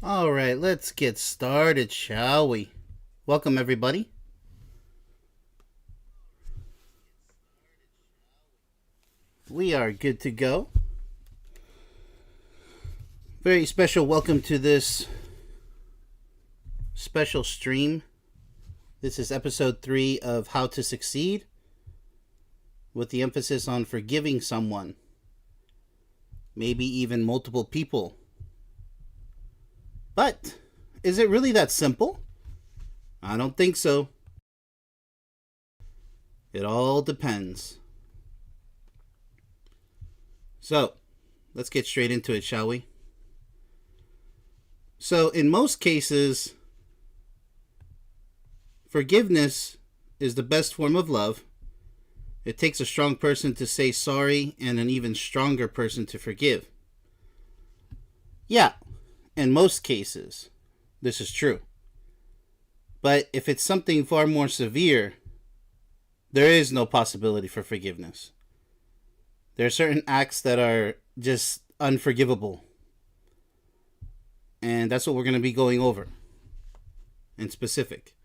All right, let's get started, shall we? Welcome, everybody. We are good to go. Very special welcome to this special stream. This is episode 3 of How to Succeed, with the emphasis on forgiving someone, maybe even multiple people. But is it really that simple? I don't think so. It all depends. So, let's get straight into it, shall we? So, in most cases, forgiveness is the best form of love. It takes a strong person to say sorry and an even stronger person to forgive. Yeah, in most cases, this is true. But if it's something far more severe, there is no possibility for forgiveness. There are certain acts that are just unforgivable. And that's what we're going to be going over in specific.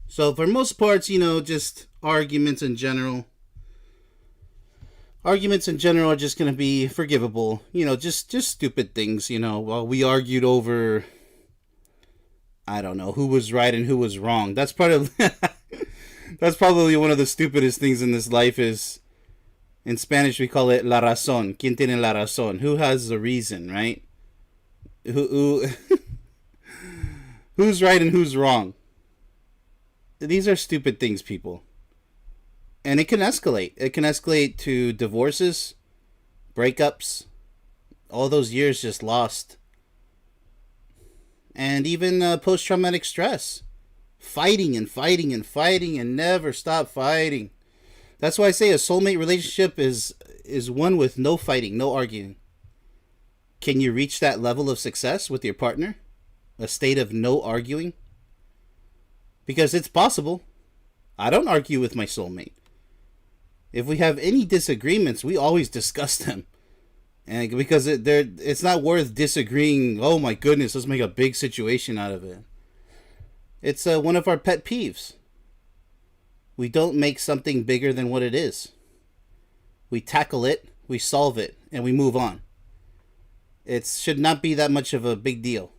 So for most parts, just arguments in general. Arguments in general are just going to be forgivable. Just stupid things, While we argued over, I don't know, who was right and who was wrong. That's part of that's probably one of the stupidest things in this life is, in Spanish we call it la razón. ¿Quién tiene la razón? Who has the reason, right? Who who's right and who's wrong? These are stupid things, people. And it can escalate. It can escalate to divorces, breakups, all those years just lost. And even post-traumatic stress. Fighting and fighting and fighting and never stop fighting. That's why I say a soulmate relationship is one with no fighting, no arguing. Can you reach that level of success with your partner? A state of no arguing? Because it's possible. I don't argue with my soulmate. If we have any disagreements, we always discuss them. And because it's not worth disagreeing, oh my goodness, let's make a big situation out of it. It's one of our pet peeves. We don't make something bigger than what it is. We tackle it, we solve it, and we move on. It should not be that much of a big deal.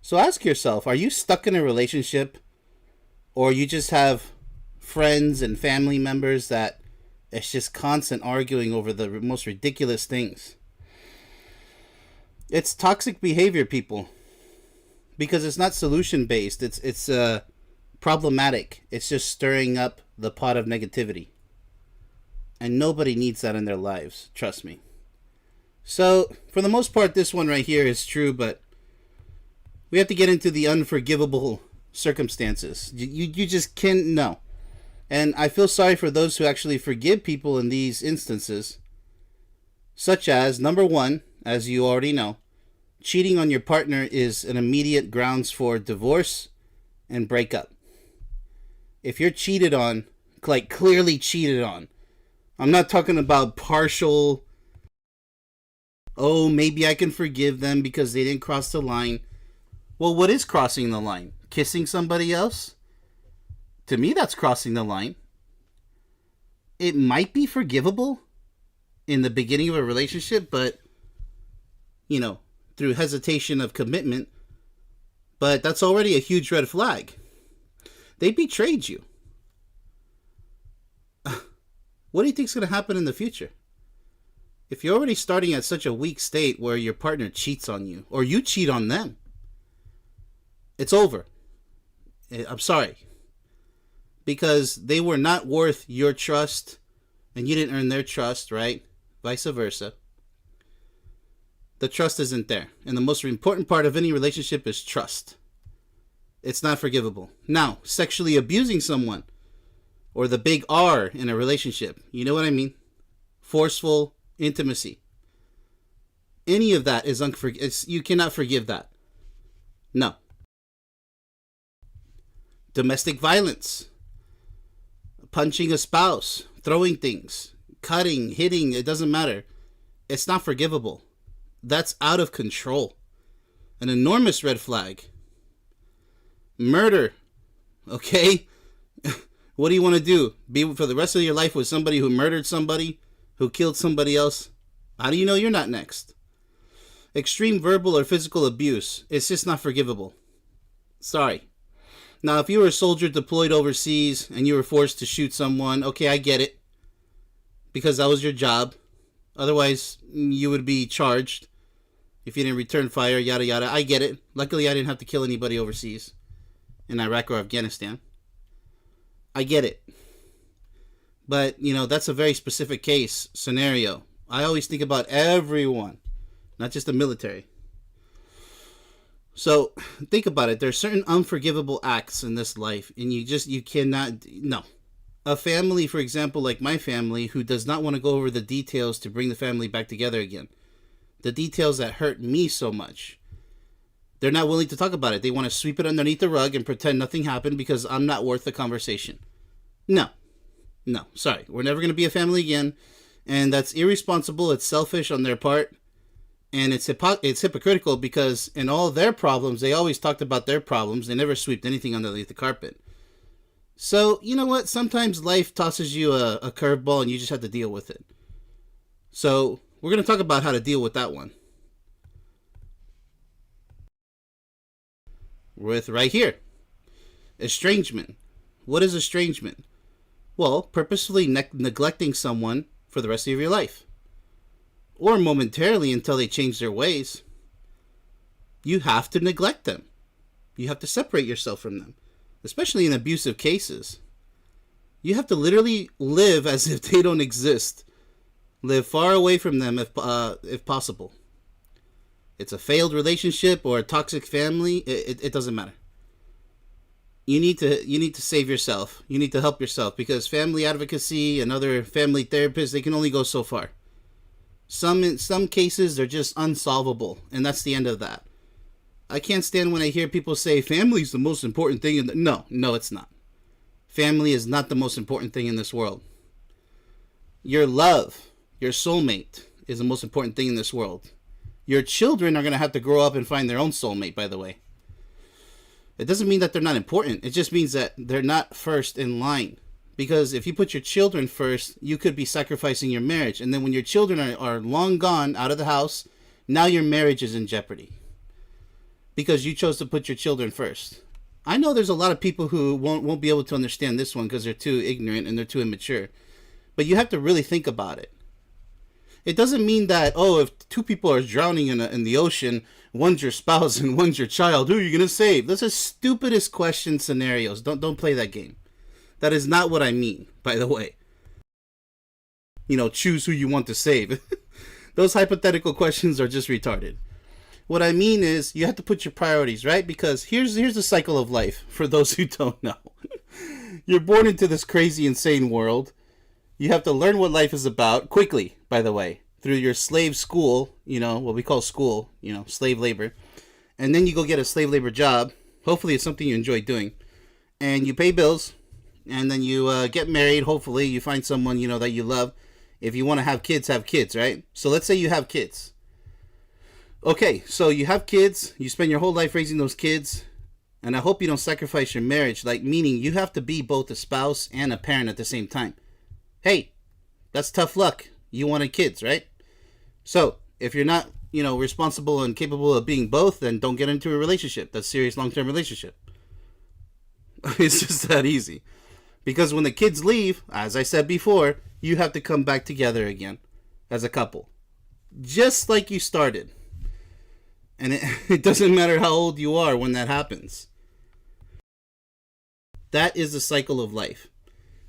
So ask yourself, are you stuck in a relationship, or you just have friends and family members that it's just constant arguing over the most ridiculous things? It's toxic behavior, people, because it's not solution based. It's problematic. It's just stirring up the pot of negativity, and nobody needs that in their lives, trust me. So for the most part, this one right here is true, but we have to get into the unforgivable circumstances. You just can't know. And I feel sorry for those who actually forgive people in these instances, such as, number one, as you already know, cheating on your partner is an immediate grounds for divorce and breakup. If you're cheated on, like clearly cheated on, I'm not talking about partial, oh, maybe I can forgive them because they didn't cross the line. Well, what is crossing the line? Kissing somebody else? To me, that's crossing the line. It might be forgivable in the beginning of a relationship, but, through hesitation of commitment. But that's already a huge red flag. They betrayed you. What do you think is going to happen in the future? If you're already starting at such a weak state where your partner cheats on you, or you cheat on them, it's over. I'm sorry. Because they were not worth your trust, and you didn't earn their trust, right? Vice versa. The trust isn't there. And the most important part of any relationship is trust. It's not forgivable. Now, sexually abusing someone, or the big R in a relationship, you know what I mean? Forceful intimacy. Any of that is you cannot forgive that. No. Domestic violence. Punching a spouse, throwing things, cutting, hitting, it doesn't matter. It's not forgivable. That's out of control. An enormous red flag. Murder. Okay? What do you want to do? Be for the rest of your life with somebody who murdered somebody, who killed somebody else? How do you know you're not next? Extreme verbal or physical abuse. It's just not forgivable. Sorry. Now, if you were a soldier deployed overseas and you were forced to shoot someone, okay, I get it. Because that was your job. Otherwise, you would be charged if you didn't return fire, yada yada. I get it. Luckily, I didn't have to kill anybody overseas in Iraq or Afghanistan. I get it. But, that's a very specific case scenario. I always think about everyone, not just the military. So, think about it. There are certain unforgivable acts in this life, and you cannot, no. A family, for example, like my family, who does not want to go over the details to bring the family back together again. The details that hurt me so much. They're not willing to talk about it. They want to sweep it underneath the rug and pretend nothing happened because I'm not worth the conversation. No, sorry. We're never going to be a family again. And that's irresponsible. It's selfish on their part. And it's hypocritical because in all their problems, they always talked about their problems. They never swept anything underneath the carpet. So, you know what? Sometimes life tosses you a curveball and you just have to deal with it. So, we're going to talk about how to deal with that one. With right here. Estrangement. What is estrangement? Well, purposefully neglecting someone for the rest of your life. Or momentarily until they change their ways. You have to neglect them. You have to separate yourself from them. Especially in abusive cases. You have to literally live as if they don't exist. Live far away from them if possible. It's a failed relationship or a toxic family. It doesn't matter. You need to save yourself. You need to help yourself because family advocacy and other family therapists, they can only go so far. In some cases, they're just unsolvable, and that's the end of that. I can't stand when I hear people say family's the most important thing. No, it's not. Family is not the most important thing in this world. Your love, your soulmate, is the most important thing in this world. Your children are going to have to grow up and find their own soulmate, by the way. It doesn't mean that they're not important. It just means that they're not first in line. Because if you put your children first, you could be sacrificing your marriage. And then when your children are long gone out of the house, now your marriage is in jeopardy. Because you chose to put your children first. I know there's a lot of people who won't be able to understand this one because they're too ignorant and they're too immature. But you have to really think about it. It doesn't mean that, if two people are drowning in the ocean, one's your spouse and one's your child, who are you going to save? Those are stupidest question scenarios. Don't play that game. That is not what I mean, by the way. Choose who you want to save. Those hypothetical questions are just retarded. What I mean is you have to put your priorities, right? Because here's the cycle of life for those who don't know. You're born into this crazy, insane world. You have to learn what life is about quickly, by the way, through your slave school, what we call school, slave labor. And then you go get a slave labor job. Hopefully it's something you enjoy doing. And you pay bills. And then you get married. Hopefully you find someone, that you love. If you want to have kids, right? So let's say you have kids. Okay, so you have kids. You spend your whole life raising those kids. And I hope you don't sacrifice your marriage. Meaning you have to be both a spouse and a parent at the same time. Hey, that's tough luck. You wanted kids, right? So, if you're not, responsible and capable of being both, then don't get into a relationship. That's a serious long-term relationship. It's just that easy. Because when the kids leave, as I said before, you have to come back together again as a couple. Just like you started. And it doesn't matter how old you are when that happens. That is the cycle of life.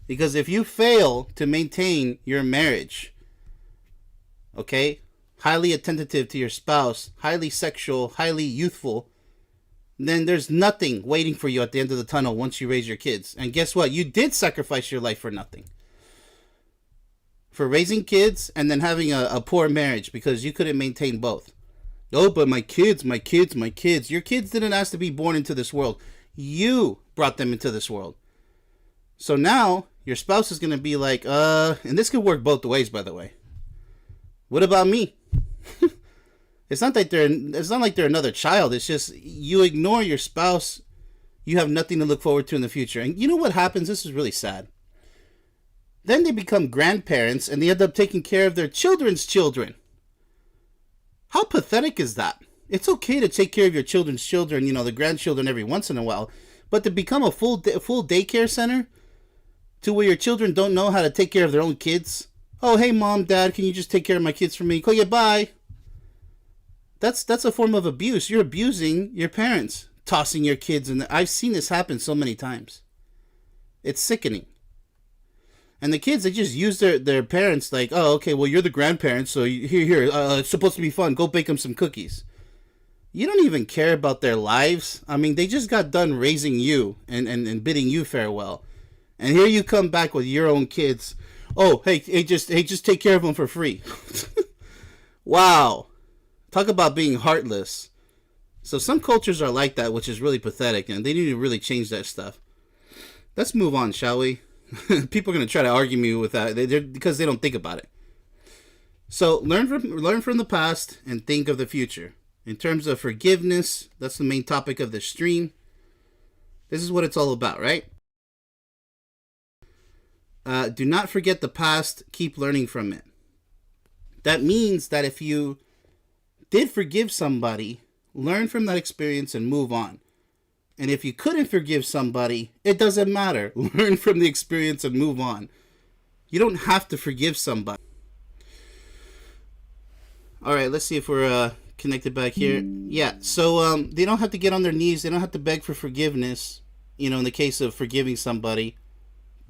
Because if you fail to maintain your marriage, okay, highly attentive to your spouse, highly sexual, highly youthful, then there's nothing waiting for you at the end of the tunnel once you raise your kids. And guess what? You did sacrifice your life for nothing. For raising kids and then having a poor marriage because you couldn't maintain both. Oh, but my kids. Your kids didn't ask to be born into this world. You brought them into this world. So now your spouse is going to be like, and this could work both ways, by the way. What about me? It's not like they're another child. It's just you ignore your spouse. You have nothing to look forward to in the future. And you know what happens? This is really sad. Then they become grandparents and they end up taking care of their children's children. How pathetic is that? It's okay to take care of your children's children, the grandchildren every once in a while, but to become a full daycare center to where your children don't know how to take care of their own kids. Oh, hey, mom, dad, can you just take care of my kids for me? Okay, bye. That's a form of abuse. You're abusing your parents, tossing your kids in. I've seen this happen so many times. It's sickening. And the kids, they just use their parents like, oh, okay, well, you're the grandparents, so here, it's supposed to be fun. Go bake them some cookies. You don't even care about their lives. I mean, they just got done raising you and bidding you farewell. And here you come back with your own kids. Oh, hey, just take care of them for free. Wow. Talk about being heartless. So some cultures are like that, which is really pathetic, and they need to really change that stuff. Let's move on, shall we? People are going to try to argue me with that because they don't think about it. So learn from the past and think of the future. In terms of forgiveness, that's the main topic of this stream. This is what it's all about, right? Do not forget the past. Keep learning from it. That means that if you did forgive somebody, learn from that experience and move on. And if you couldn't forgive somebody, it doesn't matter. Learn from the experience and move on. You don't have to forgive somebody. All right, let's see if we're connected back here. Yeah, so they don't have to get on their knees. They don't have to beg for forgiveness. In the case of forgiving somebody,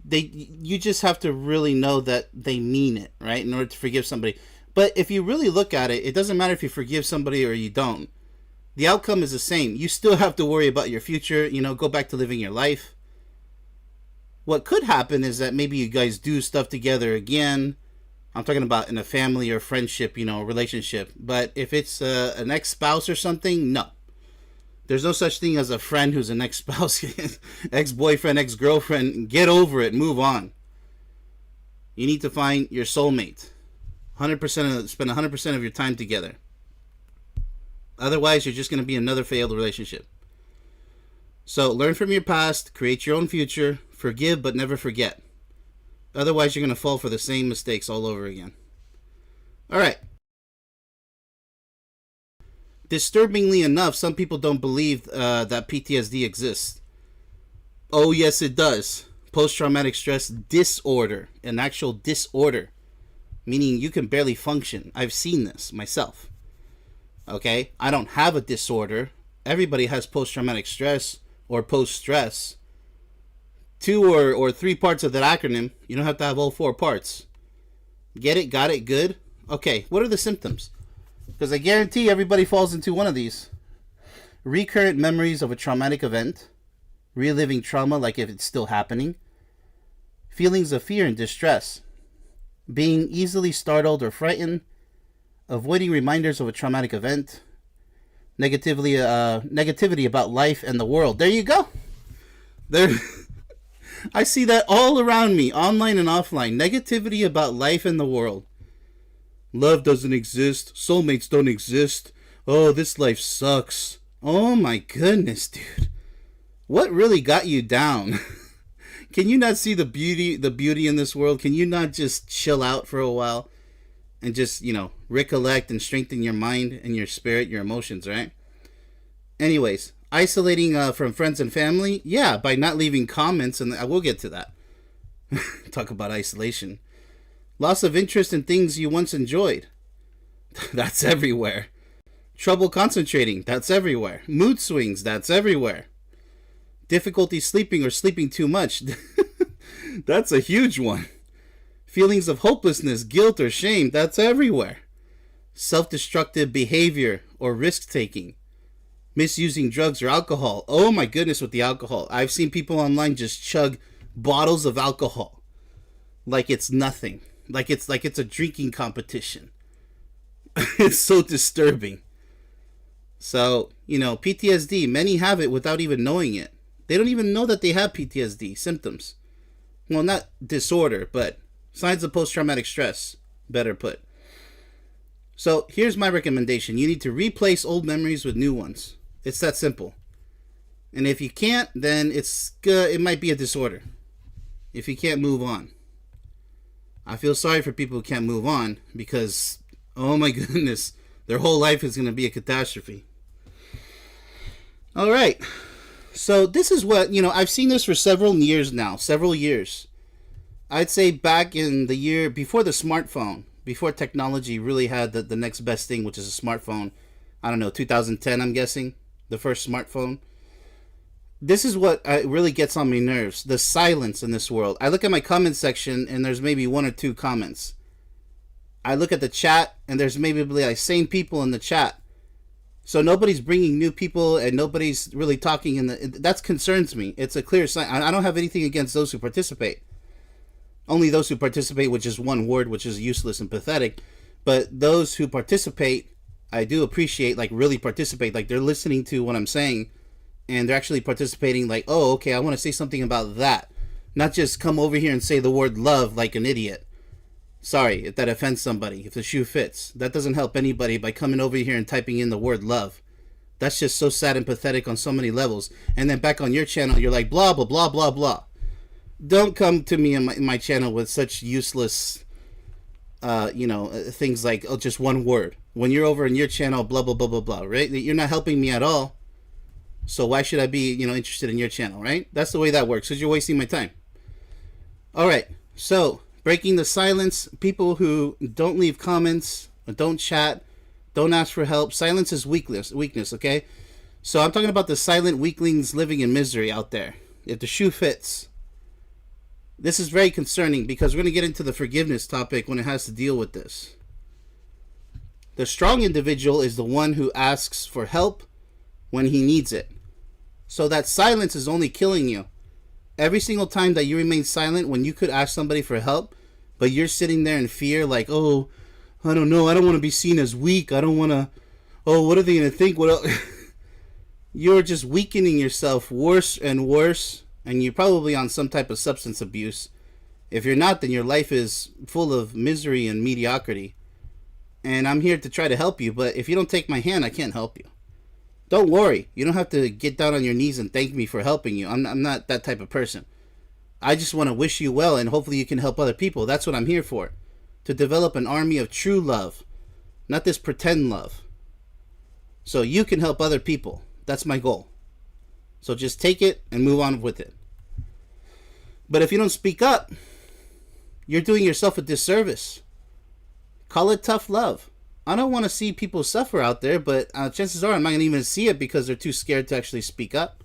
you just have to really know that they mean it, right? In order to forgive somebody. But if you really look at it, it doesn't matter if you forgive somebody or you don't. The outcome is the same. You still have to worry about your future, go back to living your life. What could happen is that maybe you guys do stuff together again. I'm talking about in a family or friendship, relationship. But if it's an ex-spouse or something, no. There's no such thing as a friend who's an ex-spouse, ex-boyfriend, ex-girlfriend. Get over it. Move on. You need to find your soulmate. Spend 100% of your time together. Otherwise, you're just going to be another failed relationship. So learn from your past, create your own future, forgive but never forget. Otherwise, you're going to fall for the same mistakes all over again. All right. Disturbingly enough, some people don't believe that PTSD exists. Oh, yes, it does. Post-traumatic stress disorder, an actual disorder, meaning you can barely function. I've seen this myself. Okay, I don't have a disorder. Everybody has post-traumatic stress or post-stress. 2 or 3 parts of that acronym. You don't have to have all 4 parts. Get it? Got it? Good? Okay, what are the symptoms? Because I guarantee everybody falls into one of these. Recurrent memories of a traumatic event. Reliving trauma like if it's still happening. Feelings of fear and distress. Being easily startled or frightened. Avoiding reminders of a traumatic event. Negativity about life and the world. There you go. I see that all around me, online and offline. Negativity about life and the world. Love doesn't exist. Soulmates don't exist. Oh, this life sucks. Oh my goodness, dude. What really got you down? Can you not see the beauty in this world? Can you not just chill out for a while and just, recollect and strengthen your mind and your spirit, your emotions, right? Anyways, isolating from friends and family, yeah, by not leaving comments, and I will get to that. Talk about isolation. Loss of interest in things you once enjoyed. That's everywhere. Trouble concentrating. That's everywhere. Mood swings. That's everywhere. Difficulty sleeping or sleeping too much. That's a huge one. Feelings of hopelessness, guilt, or shame. That's everywhere. Self-destructive behavior or risk-taking. Misusing drugs or alcohol. Oh my goodness with the alcohol. I've seen people online just chug bottles of alcohol like it's nothing. Like it's a drinking competition. It's so disturbing. So, PTSD, many have it without even knowing it. They don't even know that they have PTSD symptoms. Well, not disorder, but signs of post-traumatic stress, better put. So here's my recommendation. You need to replace old memories with new ones. It's that simple. And if you can't, then it might be a disorder. If you can't move on. I feel sorry for people who can't move on because, oh my goodness, their whole life is going to be a catastrophe. All right. So this is what, I've seen this for several years now. Several years. I'd say back in the year before the smartphone, before technology really had the next best thing, which is a smartphone. I don't know, 2010, I'm guessing, the first smartphone. This is what really gets on my nerves, the silence in this world. I look at my comment section and there's maybe one or two comments. I look at the chat and there's maybe like same people in the chat. So nobody's bringing new people and nobody's really talking that concerns me. It's a clear sign. I don't have anything against those who participate. Only those who participate with just one word, which is useless and pathetic. But those who participate, I do appreciate, like really participate, like they're listening to what I'm saying. And they're actually participating like, oh, okay, I want to say something about that. Not just come over here and say the word love like an idiot. Sorry if that offends somebody, if the shoe fits. That doesn't help anybody by coming over here and typing in the word love. That's just so sad and pathetic on so many levels. And then back on your channel, you're like, blah, blah, blah, blah, blah. Don't come to me in my channel with such useless, things like, oh, just one word. When you're over in your channel, blah, blah, blah, blah, blah, right? You're not helping me at all. So why should I be, interested in your channel, right? That's the way that works, because you're wasting my time. All right, so breaking the silence, people who don't leave comments, don't chat, don't ask for help. Silence is weakness, okay? So I'm talking about the silent weaklings living in misery out there. If the shoe fits. This is very concerning because we're going to get into the forgiveness topic when it has to deal with this. The strong individual is the one who asks for help when he needs it. So that silence is only killing you. Every single time that you remain silent when you could ask somebody for help, but you're sitting there in fear like, oh, I don't know, I don't want to be seen as weak. I don't want to, oh, what are they going to think? What else? You're just weakening yourself worse and worse, and you're probably on some type of substance abuse. If you're not, then your life is full of misery and mediocrity. And I'm here to try to help you, but if you don't take my hand, I can't help you. Don't worry. You don't have to get down on your knees and thank me for helping you. I'm not that type of person. I just want to wish you well and hopefully you can help other people. That's what I'm here for. To develop an army of true love. Not this pretend love. So you can help other people. That's my goal. So just take it and move on with it. But if you don't speak up, you're doing yourself a disservice. Call it tough love. I don't want to see people suffer out there, but chances are I'm not going to even see it because they're too scared to actually speak up.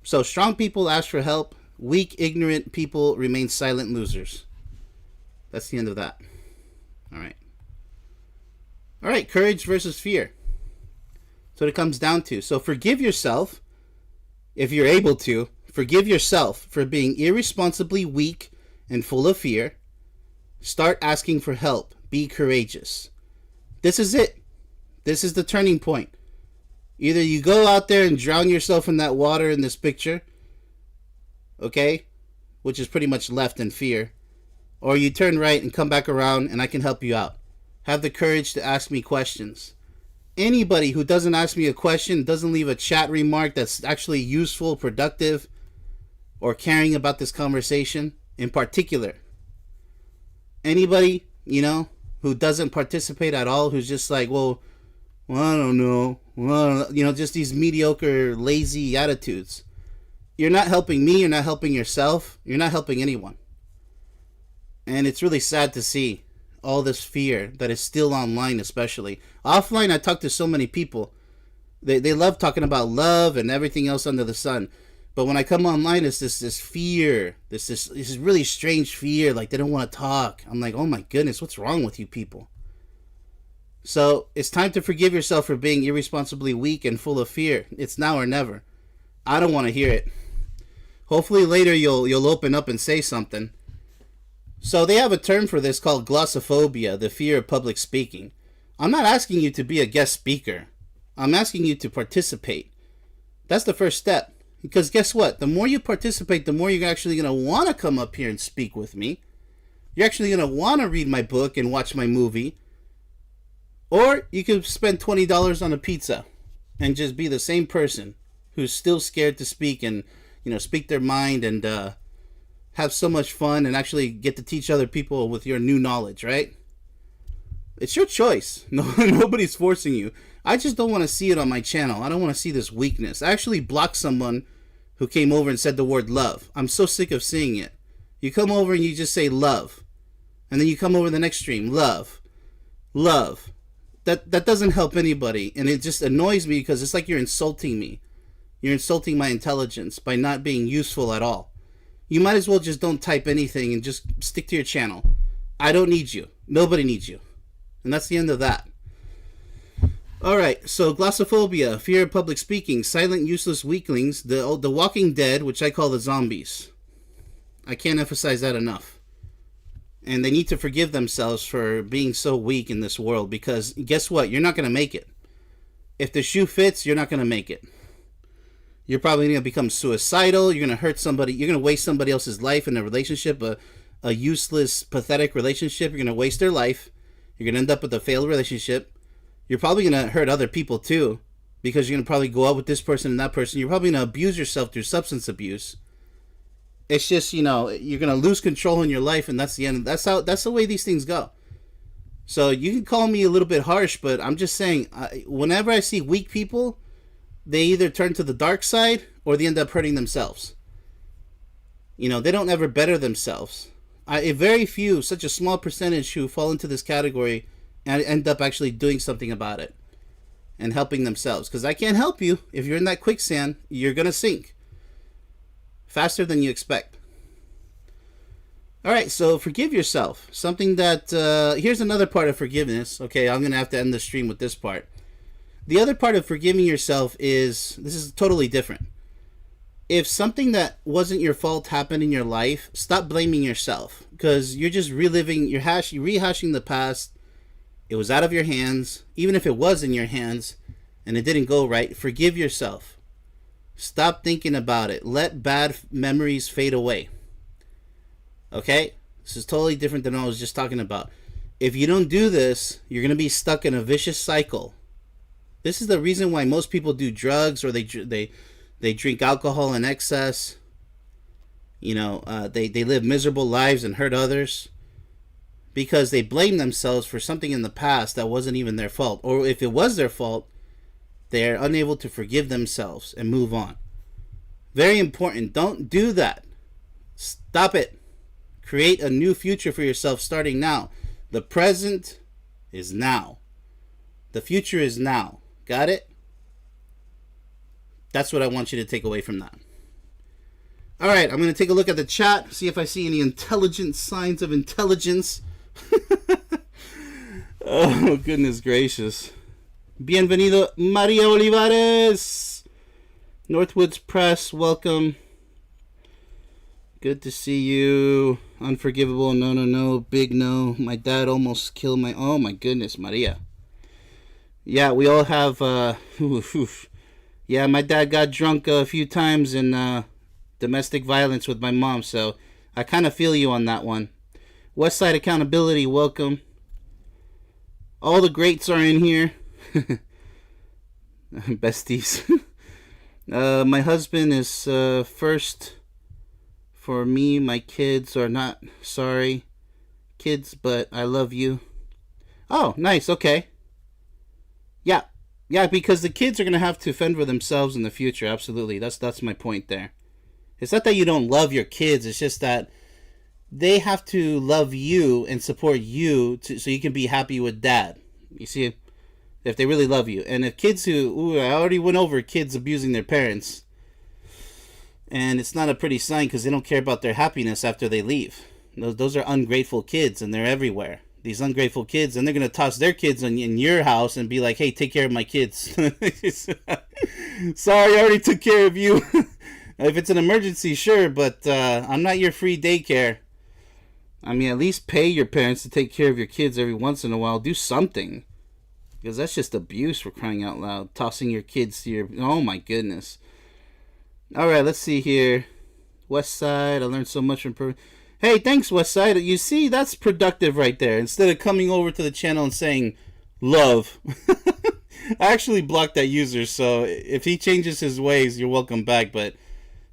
So strong people ask for help. Weak, ignorant people remain silent losers. That's the end of that. All right. All right, courage versus fear. That's what it comes down to. So forgive yourself, if you're able to. Forgive yourself for being irresponsibly weak and full of fear. Start asking for help. Be courageous. This is it. This is the turning point. Either you go out there and drown yourself in that water in this picture, okay, which is pretty much left in fear, or you turn right and come back around and I can help you out. Have the courage to ask me questions. Anybody who doesn't ask me a question, doesn't leave a chat remark that's actually useful, productive, or caring about this conversation in particular. Anybody, who doesn't participate at all, who's just like, well, I don't know. Well, just these mediocre, lazy attitudes. You're not helping me. You're not helping yourself. You're not helping anyone. And it's really sad to see all this fear that is still online, especially. Offline, I talk to so many people. They love talking about love and everything else under the sun. But when I come online, it's this fear, this really strange fear, like they don't want to talk. I'm like, oh my goodness, what's wrong with you people? So it's time to forgive yourself for being irresponsibly weak and full of fear. It's now or never. I don't want to hear it. Hopefully later you'll open up and say something. So they have a term for this called glossophobia, the fear of public speaking. I'm not asking you to be a guest speaker. I'm asking you to participate. That's the first step. Because guess what? The more you participate, the more you're actually going to want to come up here and speak with me. You're actually going to want to read my book and watch my movie. Or you could spend $20 on a pizza and just be the same person who's still scared to speak and, speak their mind and have so much fun and actually get to teach other people with your new knowledge, right? It's your choice. No, nobody's forcing you. I just don't want to see it on my channel. I don't want to see this weakness. I actually blocked someone who came over and said the word love. I'm so sick of seeing it. You come over and you just say love. And then you come over the next stream, love. Love. That doesn't help anybody. And it just annoys me because it's like you're insulting me. You're insulting my intelligence by not being useful at all. You might as well just don't type anything and just stick to your channel. I don't need you. Nobody needs you. And that's the end of that. Alright, so glossophobia, fear of public speaking, silent, useless weaklings, the walking dead, which I call the zombies. I can't emphasize that enough. And they need to forgive themselves for being so weak in this world, because guess what? You're not going to make it. If the shoe fits, you're not going to make it. You're probably going to become suicidal. You're going to hurt somebody. You're going to waste somebody else's life in a relationship, a useless, pathetic relationship. You're going to waste their life. You're going to end up with a failed relationship. You're probably going to hurt other people too, because you're going to probably go out with this person and that person. You're probably going to abuse yourself through substance abuse. It's just, you're going to lose control in your life, and that's the end. That's the way these things go. So you can call me a little bit harsh, but I'm just saying, whenever I see weak people, they either turn to the dark side or they end up hurting themselves. They don't ever better themselves. Very few, such a small percentage who fall into this category and end up actually doing something about it and helping themselves. Because I can't help you. If you're in that quicksand, you're going to sink faster than you expect. Alright, so forgive yourself. Something that, here's another part of forgiveness. Okay, I'm going to have to end the stream with this part. The other part of forgiving yourself this is totally different. If something that wasn't your fault happened in your life, stop blaming yourself. Because you're just reliving, you're rehashing the past. It was out of your hands. Even if it was in your hands and it didn't go right, forgive yourself. Stop thinking about it. Let bad memories fade away. Okay? This is totally different than what I was just talking about. If you don't do this, you're going to be stuck in a vicious cycle. This is the reason why most people do drugs, or they drink alcohol in excess. They live miserable lives and hurt others because they blame themselves for something in the past that wasn't even their fault. Or if it was their fault, they're unable to forgive themselves and move on. Very important. Don't do that. Stop it. Create a new future for yourself starting now. The present is now. The future is now. Got it? That's what I want you to take away from that. Alright, I'm going to take a look at the chat, see if I see any intelligent signs of intelligence. Oh, goodness gracious. Bienvenido, Maria Olivares. Northwoods Press, welcome. Good to see you. Unforgivable, no, big no. My dad almost killed oh my goodness, Maria. Yeah, we all have, yeah, my dad got drunk a few times in domestic violence with my mom, so I kind of feel you on that one. Westside Accountability, welcome. All the greats are in here. Besties. My husband is first for me. My kids are not sorry. Kids, but I love you. Oh, nice, okay. Yeah, because the kids are going to have to fend for themselves in the future. Absolutely. That's my point there. It's not that you don't love your kids. It's just that they have to love you and support you so you can be happy with dad. You see, if they really love you. And if kids I already went over kids abusing their parents. And it's not a pretty sign because they don't care about their happiness after they leave. Those are ungrateful kids, and they're everywhere. These ungrateful kids, and they're going to toss their kids in your house and be like, hey, take care of my kids. Sorry, I already took care of you. If it's an emergency, sure, but I'm not your free daycare. I mean, at least pay your parents to take care of your kids every once in a while. Do something. Because that's just abuse, for crying out loud. Tossing your kids to your... Oh, my goodness. All right, let's see here. Westside, I learned so much from... Hey, thanks, Westside. You see, that's productive right there. Instead of coming over to the channel and saying, Love. I actually blocked that user, so if he changes his ways, you're welcome back. But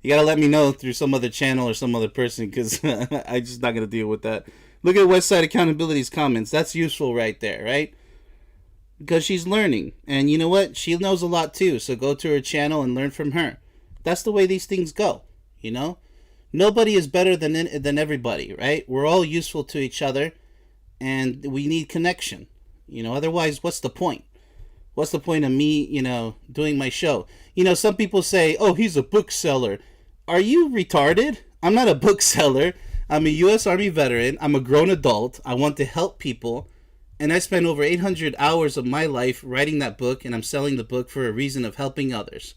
you gotta let me know through some other channel or some other person, because I'm just not gonna deal with that. Look at Westside Accountability's comments. That's useful right there, right? Because she's learning, and you know what? She knows a lot too. So go to her channel and learn from her. That's the way these things go. You know, nobody is better than everybody, right? We're all useful to each other, and we need connection. You know, otherwise, what's the point? What's the point of me, doing my show? Some people say, oh, he's a bookseller. Are you retarded? I'm not a bookseller. I'm a U.S. Army veteran. I'm a grown adult. I want to help people. And I spent over 800 hours of my life writing that book, and I'm selling the book for a reason of helping others.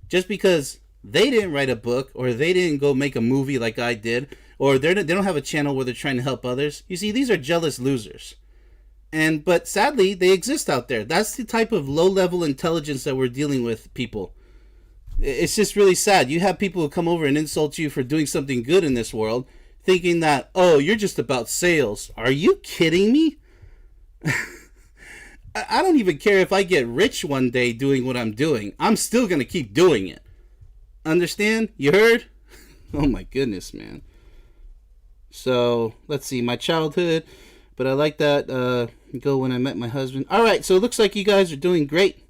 Just because they didn't write a book, or they didn't go make a movie like I did, or they don't have a channel where they're trying to help others. You see, these are jealous losers. But sadly, they exist out there. That's the type of low-level intelligence that we're dealing with, people. It's just really sad. You have people who come over and insult you for doing something good in this world, thinking that, oh, you're just about sales. Are you kidding me? I don't even care if I get rich one day doing what I'm doing. I'm still going to keep doing it. Understand? You heard? Oh my goodness, man. So, let's see. My childhood. But I like that. Go when I met my husband. Alright, so it looks like you guys are doing great.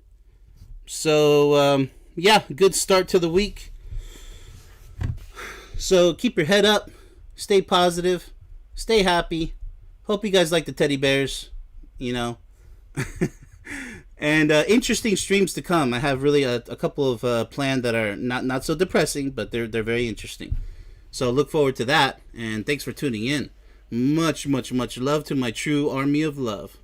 So, yeah, good start to the week. So, keep your head up. Stay positive. Stay happy. Hope you guys like the teddy bears. And interesting streams to come. I have really a couple of planned that are not so depressing, but they're very interesting. So, look forward to that. And thanks for tuning in. Much, much, much love to my true army of love.